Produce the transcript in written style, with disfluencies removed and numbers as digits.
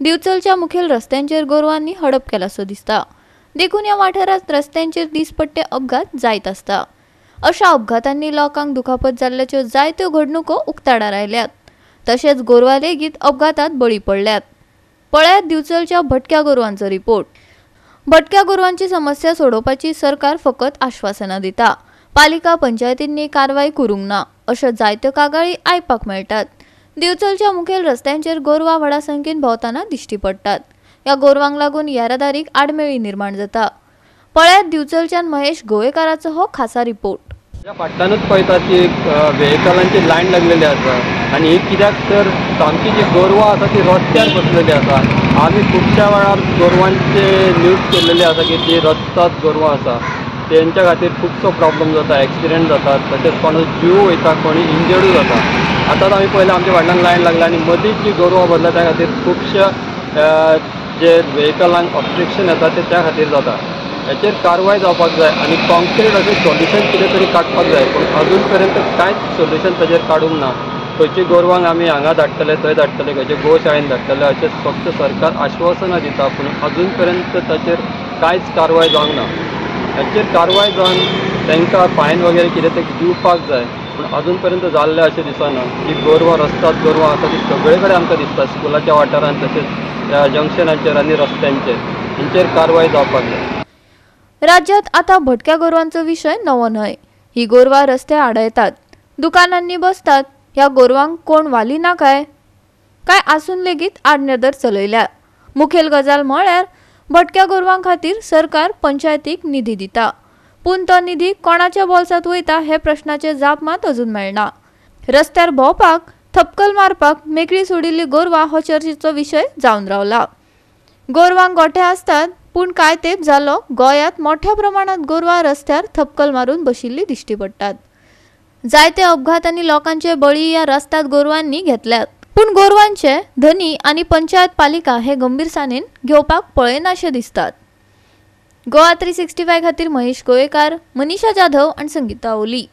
दिवचलच्या मुखेल रस्त्यांचेर गोरवांनी हडप केलासो दिसता। देखून या वाठारात रस्त्यांचेर दिसपट्टे अपघात जायत असता। अशा अपघातांनी लोकांक दुखापत जाल्ल्याच्यो जायत्यो घडणुको उक्ताडार आयल्यात। तशेंच गोरवां लेगीत अपघातात बळी पडल्यात। पळयात दिवचलच्या भटक्या गोरवांचो रिपोर्ट। भटक्या गोरवांची समस्या सोडोवपाची सरकार फकत आश्वासनां दिता। पालिका पंचायतींनी कारवाई करूंक ना अशो जायत्यो कागाळी आयपाक मेळटात। दिवचलच्या मुखेल रस्त्यांचेर गोरवां व्हडा संख्येन भोंवताना दिश्टी पडटात। ह्या गोरवांक लागून येरादारीक आडमेळी निर्माण जाता। पळयात दिवचलच्यान महेश गोवेकाराचो हो खासा रिपोर्ट। फाटल्यानूच पळयतात की व्हेकलांची लायन लागलेली आसा आनी ही कित्याक तर सामकी जी गोरवां आसा ती रस्त्यार बसलेली आसा। आमी खुबश्या वेळार गोरवांचे न्यूज केल्लेले आसा की जी रस्त्यात गोरवां आसा तेंच्या खातीर खुबसो प्रॉब्लेम जाता, एक्सिडेंट जातात, तशेंच कोणाचो जीव वयता, कोणी इंजर्डूय जाता। आतांच आमी पळयलें आमच्या फाटल्यान लायन लागला आनी मदींच जी गोरवां भरल्या त्या खातीर खुबशे जे व्हेकलांक ऑब्स्ट्रक्शन येता ते त्या खातीर जाता। हेचेर कारवाय जावपाक जाय आनी कॉन्क्रीट अशें सोल्युशन कितें तरी काडपाक जाय, पूण अजून पर्यंत कांयच सोल्युशन ताचेर काडूंक ना। खंयची गोरवांक आमी हांगा धाडटले, थंय धाडटले, खंयचे गोशाळेन धाडटले अशें फक्त सरकार आश्वासनां दिता, पूण अजून पर्यंत ताचेर कांयच कारवाय जावंक ना। हेचेर कारवाय जावन तांकां फायन वगैरे कितें ते दिवपाक जाय, पूण अजून पर्यंत जाल्लें अशें दिसना। जी गोरवां रस्त्यात गोरवां आसा ती सगळे कडेन आमकां दिसता, स्कुलाच्या वाठारांत तशेंच जंक्शनाचेर आनी रस्त्यांचेर। हेंचेर कारवाय जावपाक जाय। राज्यात आता भटक्या गोरवांचो विषय नवो न्हय। ही गोरवां रस्त्यार आडयतात, दुकानांनी बसतात। ह्या गोरवांक कोण वाली ना काय आसून लेगीत आडनदर चलयल्या। मुखेल गजाल म्हळ्यार भटक्या गोरवां खातीर सरकार पंचायतीक निधी दिता, पूण तो निधी कोणाच्या बोल्सांत वयता हे प्रश्नाचे जाप मात अजून मेळना। रस्त्यार भोंवपाक, थपकल मारपाक मेकळी सोडिल्ली गोरवां हो चर्चेचो विशय जावन रावला। गोरवांक गोठे आसतात, पूण कांय तेंप जालो गोंयांत मोठ्या प्रमाणात गोरवां रस्त्यार थपकल मारून बशिल्ली दिश्टी पडटात। जायते अपघात आनी लोकांचे बळी ह्या रस्त्यात गोरवांनी घेतल्यात, पूण गोरवांचे धनी आनी पंचायत पालिका हे गंभीरसाणेन घेवपाक पळयनाशे दिसतात। गोवा 365 खातीर महेश गोवेकार, मनीषा जाधव आनी संगीता ओली।